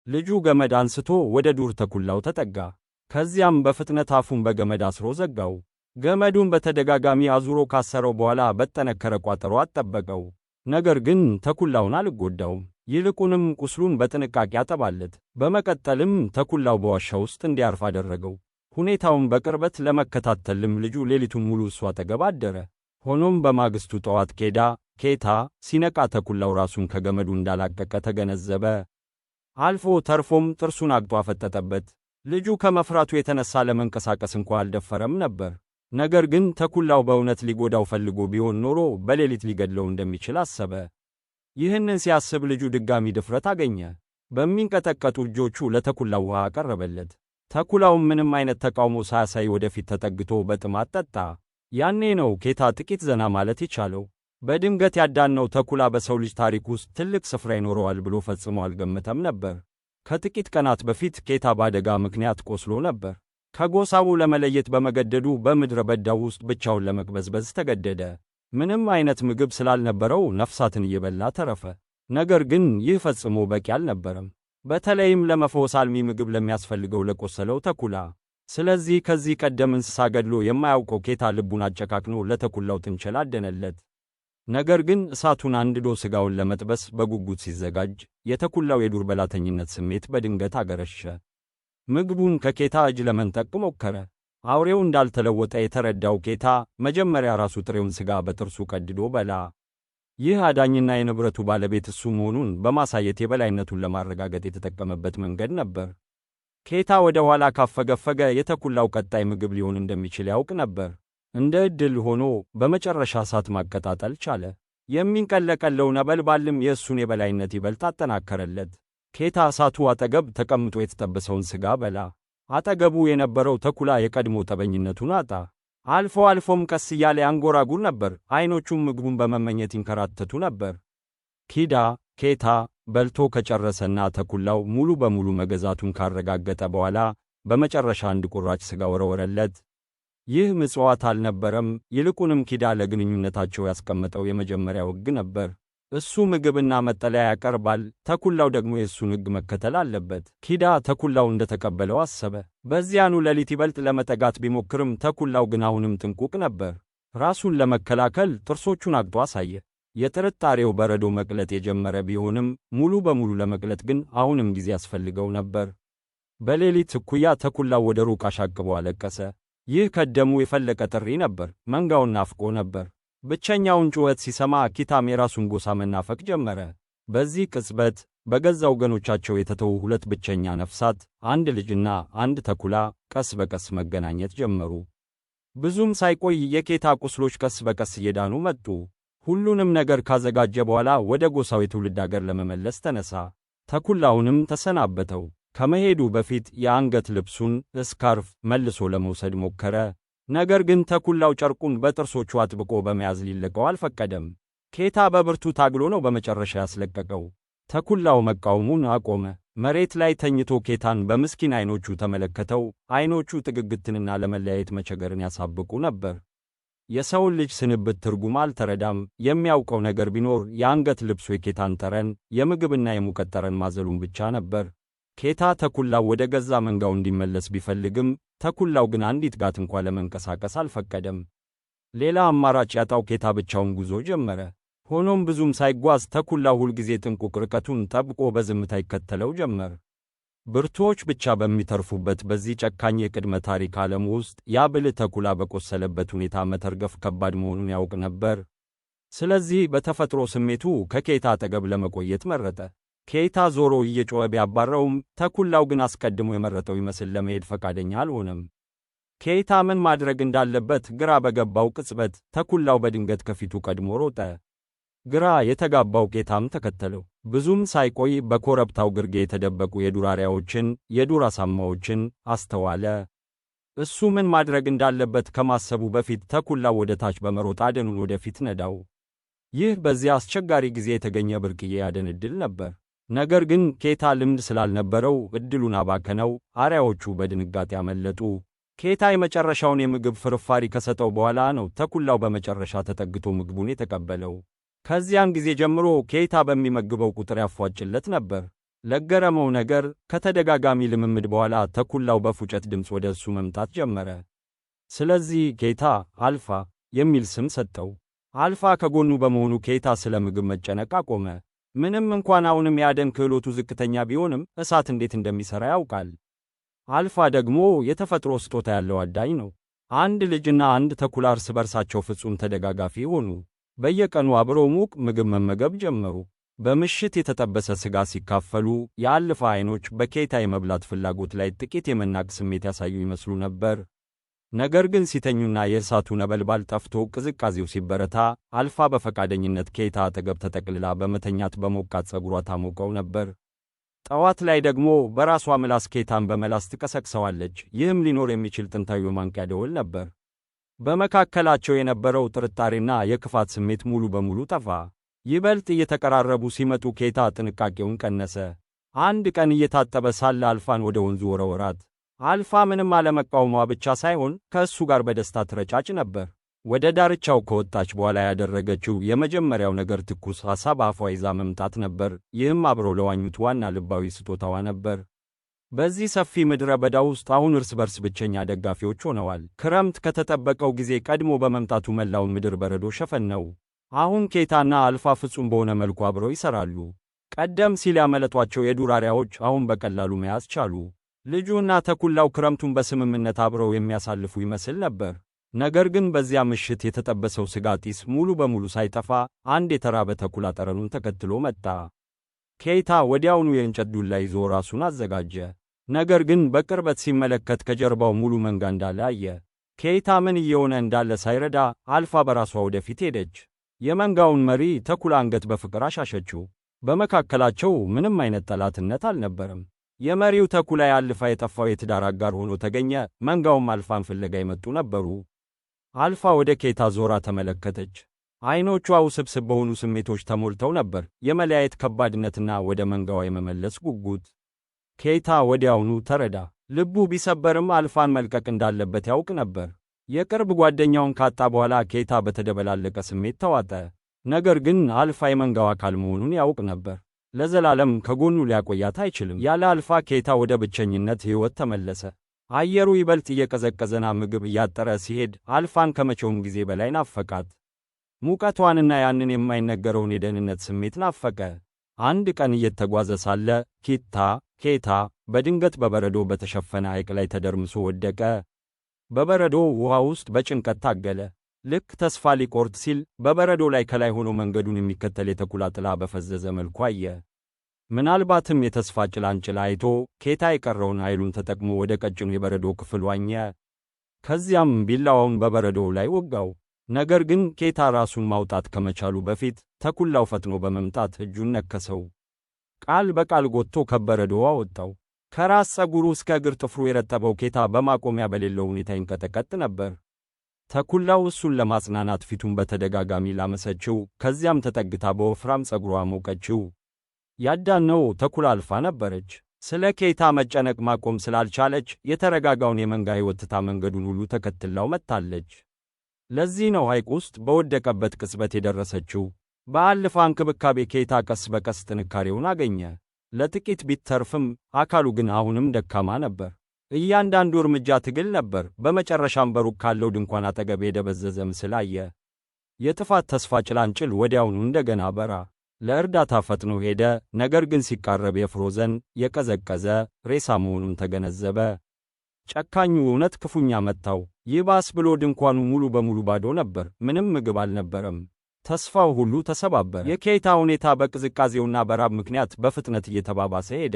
ልጁ ገመድ አንስቶ ወደ ዱር ተኩላው ተጠጋ። ከዚያም በፍጥነት አፉን በገመድ አስሮ ዘጋው። ገመዱን በተደጋጋሚ አዙሮ ካሰረው በኋላ በጠነከረ ቋጠሮ አጠበቀው። ነገር ግን ተኩላውን አልጎዳውም። ይልቁንም ቁስሉን በጥንቃቄ አጠባለት። በመቀጠልም ተኩላው በዋሻ ውስጥ እንዲያርፍ አደረገው። ሁኔታውን በቅርበት ለመከታተልም ልጁ ሌሊቱን ሙሉ እሱ አጠገብ አደረ። ሆኖም በማግስቱ ጠዋት ኬታ ሲነቃ ተኩላው ራሱን ከገመዱ እንዳላቀቀ ተገነዘበ። አልፎ ተርፎም ጥርሱን አግጦ አፈጠጠበት። ልጁ ከመፍራቱ የተነሳ ለመንቀሳቀስ እንኳ አልደፈረም ነበር። ነገር ግን ተኩላው በእውነት ሊጎዳው ፈልጎ ቢሆን ኖሮ በሌሊት ሊገድለው እንደሚችል አሰበ። ይህንን ሲያስብ ልጁ ድጋሚ ድፍረት አገኘ። በሚንቀጠቀጡ እጆቹ ለተኩላው ውሃ አቀረበለት። ተኩላውም ምንም አይነት ተቃውሞ ሳያሳይ ወደፊት ተጠግቶ በጥማት ጠጣ። ያኔ ነው ኬታ ጥቂት ዘና ማለት የቻለው። በድንገት ያዳነው ተኩላ በሰው ልጅ ታሪክ ውስጥ ትልቅ ስፍራ ይኖረዋል ብሎ ፈጽሞ አልገመተም ነበር። ከጥቂት ቀናት በፊት ኬታ በአደጋ ምክንያት ቆስሎ ነበር። ከጎሳው ለመለየት በመገደዱ በምድረ በዳው ውስጥ ብቻውን ለመቅበዝበዝ ተገደደ። ምንም አይነት ምግብ ስላልነበረው ነፍሳትን እየበላ ተረፈ። ነገር ግን ይህ ፈጽሞ በቂ አልነበረም፣ በተለይም ለመፈወስ አልሚ ምግብ ለሚያስፈልገው ለቆሰለው ተኩላ። ስለዚህ ከዚህ ቀደም እንስሳ ገድሎ የማያውቀው ኬታ ልቡን አጨካክኖ ለተኩላው ጥንቸል አደነለት። ነገር ግን እሳቱን አንድዶ ሥጋውን ለመጥበስ በጉጉት ሲዘጋጅ የተኩላው የዱር በላተኝነት ስሜት በድንገት አገረሸ። ምግቡን ከኬታ እጅ ለመንጠቅ ሞከረ። አውሬው እንዳልተለወጠ የተረዳው ኬታ መጀመሪያ ራሱ ጥሬውን ሥጋ በጥርሱ ቀድዶ በላ። ይህ አዳኝና የንብረቱ ባለቤት እሱ መሆኑን በማሳየት የበላይነቱን ለማረጋገጥ የተጠቀመበት መንገድ ነበር። ኬታ ወደ ኋላ ካፈገፈገ የተኩላው ቀጣይ ምግብ ሊሆን እንደሚችል ያውቅ ነበር። እንደ ዕድል ሆኖ በመጨረሻ እሳት ማቀጣጠል ቻለ። የሚንቀለቀለው ነበልባልም የእሱን የበላይነት ይበልጥ አጠናከረለት። ኬታ እሳቱ አጠገብ ተቀምጦ የተጠበሰውን ሥጋ በላ። አጠገቡ የነበረው ተኩላ የቀድሞ ጠበኝነቱን አጣ። አልፎ አልፎም ቀስ እያለ ያንጎራጉር ነበር። አይኖቹም ምግቡን በመመኘት ይንከራተቱ ነበር። ኬታ በልቶ ከጨረሰና ተኩላው ሙሉ በሙሉ መገዛቱን ካረጋገጠ በኋላ በመጨረሻ አንድ ቁራጭ ሥጋ ወረወረለት። ይህ ምጽዋት አልነበረም፣ ይልቁንም ኪዳ ለግንኙነታቸው ያስቀመጠው የመጀመሪያው ሕግ ነበር። እሱ ምግብና መጠለያ ያቀርባል፣ ተኩላው ደግሞ የእሱን ሕግ መከተል አለበት። ኪዳ ተኩላው እንደተቀበለው አሰበ። በዚያኑ ሌሊት ይበልጥ ለመጠጋት ቢሞክርም ተኩላው ግን አሁንም ጥንቁቅ ነበር። ራሱን ለመከላከል ጥርሶቹን አግጦ አሳየ። የጥርጣሬው በረዶ መቅለጥ የጀመረ ቢሆንም ሙሉ በሙሉ ለመቅለጥ ግን አሁንም ጊዜ ያስፈልገው ነበር። በሌሊት እኩያ ተኩላው ወደ ሩቅ አሻቅቦ አለቀሰ። ይህ ከደሙ የፈለቀ ጥሪ ነበር። መንጋውን ናፍቆ ነበር። ብቸኛውን ጩኸት ሲሰማ ኪታም የራሱን ጎሳ መናፈቅ ጀመረ። በዚህ ቅጽበት በገዛ ወገኖቻቸው የተተዉ ሁለት ብቸኛ ነፍሳት፣ አንድ ልጅና አንድ ተኩላ ቀስ በቀስ መገናኘት ጀመሩ። ብዙም ሳይቆይ የኬታ ቁስሎች ቀስ በቀስ እየዳኑ መጡ። ሁሉንም ነገር ካዘጋጀ በኋላ ወደ ጎሳው የትውልድ አገር ለመመለስ ተነሳ። ተኩላውንም ተሰናበተው። ከመሄዱ በፊት የአንገት ልብሱን ስካርፍ መልሶ ለመውሰድ ሞከረ። ነገር ግን ተኩላው ጨርቁን በጥርሶቹ አጥብቆ በመያዝ ሊለቀው አልፈቀደም። ኬታ በብርቱ ታግሎ ነው በመጨረሻ ያስለቀቀው። ተኩላው መቃወሙን አቆመ። መሬት ላይ ተኝቶ ኬታን በምስኪን አይኖቹ ተመለከተው። አይኖቹ ጥግግትንና ለመለያየት መቸገርን ያሳብቁ ነበር። የሰውን ልጅ ስንብት ትርጉም አልተረዳም። የሚያውቀው ነገር ቢኖር የአንገት ልብሱ የኬታን ጠረን፣ የምግብና የሙቀት ጠረን ማዘሉን ብቻ ነበር። ኬታ ተኩላው ወደ ገዛ መንጋው እንዲመለስ ቢፈልግም ተኩላው ግን አንዲት ጋት እንኳ ለመንቀሳቀስ አልፈቀደም። ሌላ አማራጭ ያጣው ኬታ ብቻውን ጉዞ ጀመረ። ሆኖም ብዙም ሳይጓዝ ተኩላው ሁልጊዜ ጥንቁቅ ርቀቱን ጠብቆ በዝምታ ይከተለው ጀመር። ብርቱዎች ብቻ በሚተርፉበት በዚህ ጨካኝ የቅድመ ታሪክ ዓለም ውስጥ ያ ብልህ ተኩላ በቆሰለበት ሁኔታ መተርገፍ ከባድ መሆኑን ያውቅ ነበር። ስለዚህ በተፈጥሮ ስሜቱ ከኬታ አጠገብ ለመቆየት መረጠ። ኬታ ዞሮ እየጮኸ ቢያባረውም ተኩላው ግን አስቀድሞ የመረጠው ይመስል ለመሄድ ፈቃደኛ አልሆነም። ኬታ ምን ማድረግ እንዳለበት ግራ በገባው ቅጽበት ተኩላው በድንገት ከፊቱ ቀድሞ ሮጠ። ግራ የተጋባው ኬታም ተከተለው። ብዙም ሳይቆይ በኮረብታው ግርጌ የተደበቁ የዱር አራዊቶችን፣ የዱር አሳማዎችን አስተዋለ። እሱ ምን ማድረግ እንዳለበት ከማሰቡ በፊት ተኩላው ወደ ታች በመሮጥ አደኑን ወደፊት ነዳው። ይህ በዚያ አስቸጋሪ ጊዜ የተገኘ ብርቅዬ ያደን ዕድል ነበር። ነገር ግን ኬታ ልምድ ስላልነበረው ዕድሉን አባከነው። አራዊቶቹ በድንጋጤ አመለጡ። ኬታ የመጨረሻውን የምግብ ፍርፋሪ ከሰጠው በኋላ ነው ተኩላው በመጨረሻ ተጠግቶ ምግቡን የተቀበለው። ከዚያን ጊዜ ጀምሮ ኬታ በሚመግበው ቁጥር ያፏጭለት ነበር። ለገረመው ነገር ከተደጋጋሚ ልምምድ በኋላ ተኩላው በፉጨት ድምፅ ወደ እሱ መምጣት ጀመረ። ስለዚህ ኬታ አልፋ የሚል ስም ሰጠው። አልፋ ከጎኑ በመሆኑ ኬታ ስለ ምግብ መጨነቅ አቆመ። ምንም እንኳን አሁንም የአደን ክህሎቱ ዝቅተኛ ቢሆንም እሳት እንዴት እንደሚሠራ ያውቃል። አልፋ ደግሞ የተፈጥሮ ስጦታ ያለው አዳኝ ነው። አንድ ልጅና አንድ ተኩላ እርስ በርሳቸው ፍጹም ተደጋጋፊ ሆኑ። በየቀኑ አብረው ሙቅ ምግብ መመገብ ጀመሩ። በምሽት የተጠበሰ ሥጋ ሲካፈሉ የአልፋ ዓይኖች በኬታ የመብላት ፍላጎት ላይ ጥቂት የመናቅ ስሜት ያሳዩ ይመስሉ ነበር። ነገር ግን ሲተኙና የእሳቱ ነበልባል ጠፍቶ ቅዝቃዜው ሲበረታ አልፋ በፈቃደኝነት ኬታ አጠገብ ተጠቅልላ በመተኛት በሞቃት ፀጉሯ ታሞቀው ነበር። ጠዋት ላይ ደግሞ በራሷ ምላስ ኬታን በመላስ ትቀሰቅሰዋለች። ይህም ሊኖር የሚችል ጥንታዊ ማንቂያ ደወል ነበር። በመካከላቸው የነበረው ጥርጣሬና የክፋት ስሜት ሙሉ በሙሉ ጠፋ። ይበልጥ እየተቀራረቡ ሲመጡ ኬታ ጥንቃቄውን ቀነሰ። አንድ ቀን እየታጠበ ሳለ አልፋን ወደ ወንዙ ወረወራት። አልፋ ምንም አለመቃወሟ ብቻ ሳይሆን ከእሱ ጋር በደስታ ትረጫጭ ነበር። ወደ ዳርቻው ከወጣች በኋላ ያደረገችው የመጀመሪያው ነገር ትኩስ ዓሣ በአፏ ይዛ መምጣት ነበር። ይህም አብረው ለዋኙት ዋና ልባዊ ስጦታዋ ነበር። በዚህ ሰፊ ምድረ በዳ ውስጥ አሁን እርስ በርስ ብቸኛ ደጋፊዎች ሆነዋል። ክረምት ከተጠበቀው ጊዜ ቀድሞ በመምጣቱ መላውን ምድር በረዶ ሸፈነው። አሁን ኬታና አልፋ ፍጹም በሆነ መልኩ አብረው ይሠራሉ። ቀደም ሲል ያመለጧቸው የዱር አርያዎች አሁን በቀላሉ መያዝ ቻሉ። ልጁና ተኩላው ክረምቱን በስምምነት አብረው የሚያሳልፉ ይመስል ነበር። ነገር ግን በዚያ ምሽት የተጠበሰው ሥጋ ጢስ ሙሉ በሙሉ ሳይጠፋ አንድ የተራበ ተኩላ ጠረኑን ተከትሎ መጣ። ኬታ ወዲያውኑ የእንጨት ዱላ ይዞ ራሱን አዘጋጀ። ነገር ግን በቅርበት ሲመለከት ከጀርባው ሙሉ መንጋ እንዳለ አየ። ኬታ ምን እየሆነ እንዳለ ሳይረዳ አልፋ በራሷ ወደፊት ሄደች። የመንጋውን መሪ ተኩላ አንገት በፍቅር አሻሸችው። በመካከላቸው ምንም አይነት ጠላትነት አልነበረም። የመሪው ተኩላ አልፋ የጠፋው የትዳር አጋር ሆኖ ተገኘ። መንጋውም አልፋን ፍለጋ የመጡ ነበሩ። አልፋ ወደ ኬታ ዞራ ተመለከተች። ዓይኖቿ ውስብስብ በሆኑ ስሜቶች ተሞልተው ነበር፣ የመለያየት ከባድነትና ወደ መንጋዋ የመመለስ ጉጉት። ኬታ ወዲያውኑ ተረዳ። ልቡ ቢሰበርም አልፋን መልቀቅ እንዳለበት ያውቅ ነበር። የቅርብ ጓደኛውን ካጣ በኋላ ኬታ በተደበላለቀ ስሜት ተዋጠ። ነገር ግን አልፋ የመንጋው አካል መሆኑን ያውቅ ነበር። ለዘላለም ከጎኑ ሊያቆያት አይችልም። ያለ አልፋ ኬታ ወደ ብቸኝነት ሕይወት ተመለሰ። አየሩ ይበልጥ እየቀዘቀዘና ምግብ እያጠረ ሲሄድ አልፋን ከመቼውም ጊዜ በላይ ናፈቃት። ሙቀቷንና ያንን የማይነገረውን የደህንነት ስሜት ናፈቀ። አንድ ቀን እየተጓዘ ሳለ ኬታ በድንገት በበረዶ በተሸፈነ ሐይቅ ላይ ተደርምሶ ወደቀ። በበረዶ ውሃ ውስጥ በጭንቀት ታገለ። ልክ ተስፋ ሊቆርጥ ሲል በበረዶ ላይ ከላይ ሆኖ መንገዱን የሚከተል የተኩላ ጥላ በፈዘዘ መልኩ አየ። ምናልባትም የተስፋ ጭላንጭል አይቶ ኬታ የቀረውን ኃይሉን ተጠቅሞ ወደ ቀጭኑ የበረዶ ክፍል ዋኘ። ከዚያም ቢላዋውን በበረዶው ላይ ወጋው። ነገር ግን ኬታ ራሱን ማውጣት ከመቻሉ በፊት ተኩላው ፈጥኖ በመምጣት እጁን ነከሰው። ቃል በቃል ጎትቶ ከበረዶው አወጣው። ከራስ ፀጉሩ እስከ እግር ጥፍሩ የረጠበው ኬታ በማቆሚያ በሌለው ሁኔታ ይንቀጠቀጥ ነበር። ተኩላው እሱን ለማጽናናት ፊቱን በተደጋጋሚ ላመሰችው። ከዚያም ተጠግታ በወፍራም ፀጉሯ ሞቀችው። ያዳነው ተኩላ አልፋ ነበረች። ስለ ኬታ መጨነቅ ማቆም ስላልቻለች የተረጋጋውን የመንጋ ሕይወት ትታ መንገዱን ሁሉ ተከትላው መጥታለች። ለዚህ ነው ሐይቅ ውስጥ በወደቀበት ቅጽበት የደረሰችው። በአልፋ እንክብካቤ ኬታ ቀስ በቀስ ጥንካሬውን አገኘ። ለጥቂት ቢተርፍም አካሉ ግን አሁንም ደካማ ነበር። እያንዳንዱ እርምጃ ትግል ነበር። በመጨረሻም በሩቅ ካለው ድንኳን አጠገብ የደበዘዘ ምስል አየ። የጥፋት ተስፋ ጭላንጭል ወዲያውኑ እንደገና በራ። ለእርዳታ ፈጥኖ ሄደ። ነገር ግን ሲቃረብ የፍሮዘን የቀዘቀዘ ሬሳ መሆኑን ተገነዘበ። ጨካኙ እውነት ክፉኛ መታው። ይባስ ብሎ ድንኳኑ ሙሉ በሙሉ ባዶ ነበር። ምንም ምግብ አልነበረም። ተስፋው ሁሉ ተሰባበረ። የኬታ ሁኔታ በቅዝቃዜውና በራብ ምክንያት በፍጥነት እየተባባሰ ሄደ።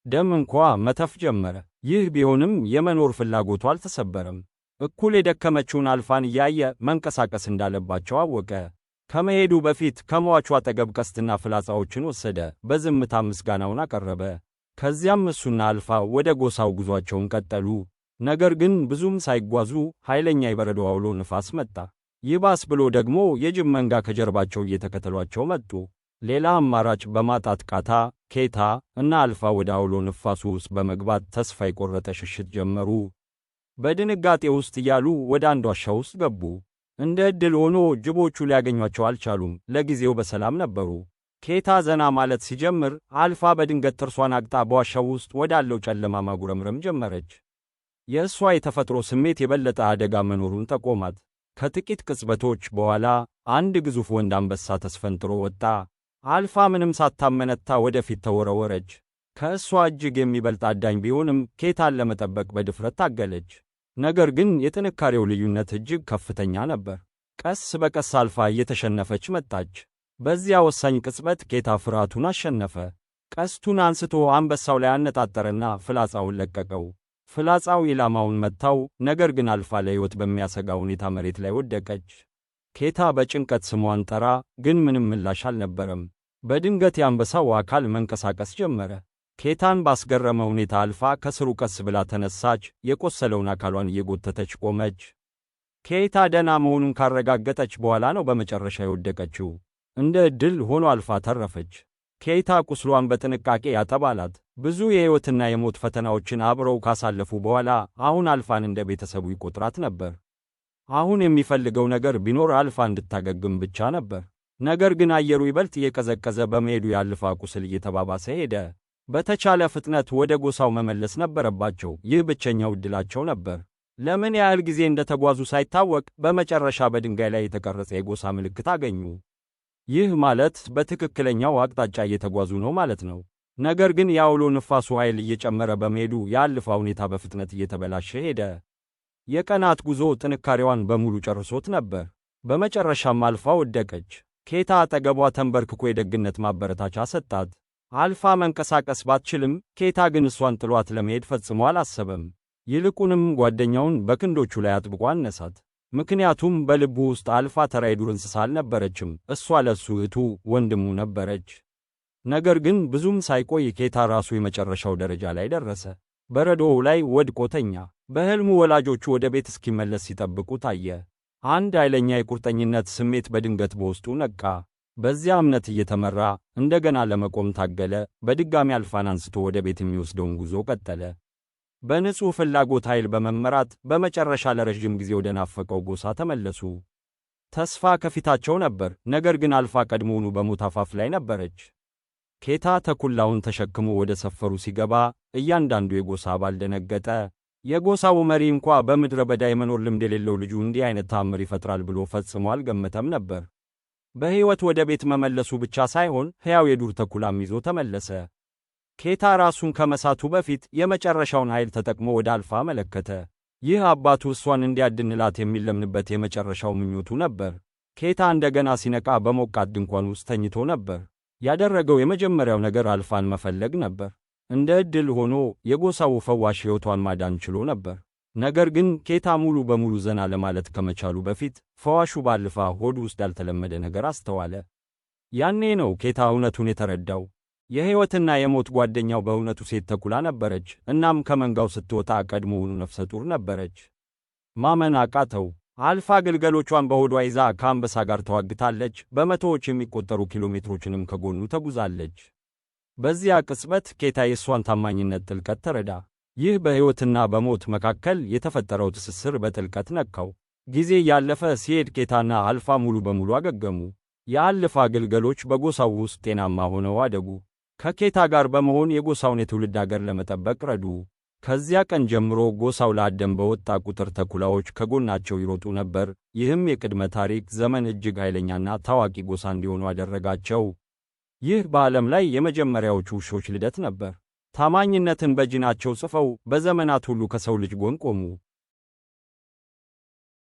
ደም እንኳ መተፍ ጀመረ። ይህ ቢሆንም የመኖር ፍላጎቱ አልተሰበረም። እኩል የደከመችውን አልፋን እያየ መንቀሳቀስ እንዳለባቸው አወቀ። ከመሄዱ በፊት ከሟቹ አጠገብ ቀስትና ፍላጻዎችን ወሰደ። በዝምታ ምስጋናውን አቀረበ። ከዚያም እሱና አልፋ ወደ ጎሳው ጉዟቸውን ቀጠሉ። ነገር ግን ብዙም ሳይጓዙ ኃይለኛ የበረዶ አውሎ ንፋስ መጣ። ይባስ ብሎ ደግሞ የጅብ መንጋ ከጀርባቸው እየተከተሏቸው መጡ። ሌላ አማራጭ በማጣት ኬታ እና አልፋ ወደ አውሎ ንፋሱ ውስጥ በመግባት ተስፋ የቆረጠ ሽሽት ጀመሩ። በድንጋጤ ውስጥ እያሉ ወደ አንድ ዋሻ ውስጥ ገቡ። እንደ ዕድል ሆኖ ጅቦቹ ሊያገኟቸው አልቻሉም። ለጊዜው በሰላም ነበሩ። ኬታ ዘና ማለት ሲጀምር አልፋ በድንገት ጥርሷን አግጣ በዋሻው ውስጥ ወዳለው ጨለማ ማጉረምረም ጀመረች። የእሷ የተፈጥሮ ስሜት የበለጠ አደጋ መኖሩን ጠቆማት። ከጥቂት ቅጽበቶች በኋላ አንድ ግዙፍ ወንድ አንበሳ ተስፈንጥሮ ወጣ። አልፋ ምንም ሳታመነታ ወደፊት ተወረወረች። ከእሷ እጅግ የሚበልጥ አዳኝ ቢሆንም ኬታን ለመጠበቅ በድፍረት ታገለች። ነገር ግን የጥንካሬው ልዩነት እጅግ ከፍተኛ ነበር። ቀስ በቀስ አልፋ እየተሸነፈች መጣች። በዚያ ወሳኝ ቅጽበት ኬታ ፍርሃቱን አሸነፈ። ቀስቱን አንስቶ አንበሳው ላይ አነጣጠረና ፍላጻውን ለቀቀው። ፍላጻው ኢላማውን መታው፣ ነገር ግን አልፋ ለሕይወት በሚያሰጋ ሁኔታ መሬት ላይ ወደቀች። ኬታ በጭንቀት ስሟን ጠራ፣ ግን ምንም ምላሽ አልነበረም። በድንገት የአንበሳው አካል መንቀሳቀስ ጀመረ። ኬታን ባስገረመ ሁኔታ አልፋ ከስሩ ቀስ ብላ ተነሳች፣ የቆሰለውን አካሏን እየጎተተች ቆመች። ኬታ ደህና መሆኑን ካረጋገጠች በኋላ ነው በመጨረሻ የወደቀችው። እንደ ዕድል ሆኖ አልፋ ተረፈች። ኬታ ቁስሏን በጥንቃቄ ያጠባላት። ብዙ የሕይወትና የሞት ፈተናዎችን አብረው ካሳለፉ በኋላ አሁን አልፋን እንደ ቤተሰቡ ይቆጥራት ነበር። አሁን የሚፈልገው ነገር ቢኖር አልፋ እንድታገግም ብቻ ነበር። ነገር ግን አየሩ ይበልጥ እየቀዘቀዘ በመሄዱ የአልፋ ቁስል እየተባባሰ ሄደ። በተቻለ ፍጥነት ወደ ጎሳው መመለስ ነበረባቸው። ይህ ብቸኛው ዕድላቸው ነበር። ለምን ያህል ጊዜ እንደተጓዙ ሳይታወቅ በመጨረሻ በድንጋይ ላይ የተቀረጸ የጎሳ ምልክት አገኙ። ይህ ማለት በትክክለኛው አቅጣጫ እየተጓዙ ነው ማለት ነው። ነገር ግን የአውሎ ንፋሱ ኃይል እየጨመረ በመሄዱ የአልፋ ሁኔታ በፍጥነት እየተበላሸ ሄደ። የቀናት ጉዞ ጥንካሬዋን በሙሉ ጨርሶት ነበር። በመጨረሻም አልፋ ወደቀች። ኬታ አጠገቧ ተንበርክኮ የደግነት ማበረታቻ ሰጣት። አልፋ መንቀሳቀስ ባትችልም ኬታ ግን እሷን ጥሏት ለመሄድ ፈጽሞ አላሰበም። ይልቁንም ጓደኛውን በክንዶቹ ላይ አጥብቆ አነሳት። ምክንያቱም በልቡ ውስጥ አልፋ ተራ የዱር እንስሳ አልነበረችም፣ እሷ ለሱ እህቱ፣ ወንድሙ ነበረች። ነገር ግን ብዙም ሳይቆይ ኬታ ራሱ የመጨረሻው ደረጃ ላይ ደረሰ። በረዶው ላይ ወድቆ ተኛ። በሕልሙ ወላጆቹ ወደ ቤት እስኪመለስ ሲጠብቁ ታየ። አንድ ኃይለኛ የቁርጠኝነት ስሜት በድንገት በውስጡ ነቃ። በዚያ እምነት እየተመራ እንደገና ለመቆም ታገለ። በድጋሚ አልፋን አንስቶ ወደ ቤት የሚወስደውን ጉዞ ቀጠለ። በንጹሕ ፍላጎት ኃይል በመመራት በመጨረሻ ለረዥም ጊዜ ወደ ናፈቀው ጎሳ ተመለሱ። ተስፋ ከፊታቸው ነበር፣ ነገር ግን አልፋ ቀድሞውኑ በሞት አፋፍ ላይ ነበረች። ኬታ ተኩላውን ተሸክሞ ወደ ሰፈሩ ሲገባ እያንዳንዱ የጎሳ አባል ደነገጠ። የጎሳው መሪ እንኳ በምድረ በዳ የመኖር ልምድ የሌለው ልጁ እንዲህ አይነት ታምር ይፈጥራል ብሎ ፈጽሞ አልገመተም ነበር። በሕይወት ወደ ቤት መመለሱ ብቻ ሳይሆን ሕያው የዱር ተኩላም ይዞ ተመለሰ። ኬታ ራሱን ከመሳቱ በፊት የመጨረሻውን ኃይል ተጠቅሞ ወደ አልፋ መለከተ። ይህ አባቱ እሷን እንዲያድንላት የሚለምንበት የመጨረሻው ምኞቱ ነበር። ኬታ እንደገና ሲነቃ በሞቃት ድንኳን ውስጥ ተኝቶ ነበር። ያደረገው የመጀመሪያው ነገር አልፋን መፈለግ ነበር። እንደ ዕድል ሆኖ የጎሳው ፈዋሽ ሕይወቷን ማዳን ችሎ ነበር። ነገር ግን ኬታ ሙሉ በሙሉ ዘና ለማለት ከመቻሉ በፊት ፈዋሹ በአልፋ ሆድ ውስጥ ያልተለመደ ነገር አስተዋለ። ያኔ ነው ኬታ እውነቱን የተረዳው። የሕይወትና የሞት ጓደኛው በእውነቱ ሴት ተኩላ ነበረች። እናም ከመንጋው ስትወጣ ቀድሞውኑ ነፍሰ ጡር ነበረች። ማመን አቃተው። አልፋ ግልገሎቿን በሆዷ ይዛ ከአንበሳ ጋር ተዋግታለች። በመቶዎች የሚቆጠሩ ኪሎ ሜትሮችንም ከጎኑ ተጉዛለች። በዚያ ቅጽበት ኬታ የእሷን ታማኝነት ጥልቀት ተረዳ። ይህ በሕይወትና በሞት መካከል የተፈጠረው ትስስር በጥልቀት ነካው። ጊዜ ያለፈ ሲሄድ ኬታና አልፋ ሙሉ በሙሉ አገገሙ። የአልፋ ግልገሎች በጎሳው ውስጥ ጤናማ ሆነው አደጉ። ከኬታ ጋር በመሆን የጎሳውን የትውልድ አገር ለመጠበቅ ረዱ። ከዚያ ቀን ጀምሮ ጎሳው ለአደን በወጣ ቁጥር ተኩላዎች ከጎናቸው ይሮጡ ነበር። ይህም የቅድመ ታሪክ ዘመን እጅግ ኃይለኛና ታዋቂ ጎሳ እንዲሆኑ አደረጋቸው። ይህ በዓለም ላይ የመጀመሪያዎቹ ውሾች ልደት ነበር። ታማኝነትን በጂናቸው ጽፈው በዘመናት ሁሉ ከሰው ልጅ ጎን ቆሙ።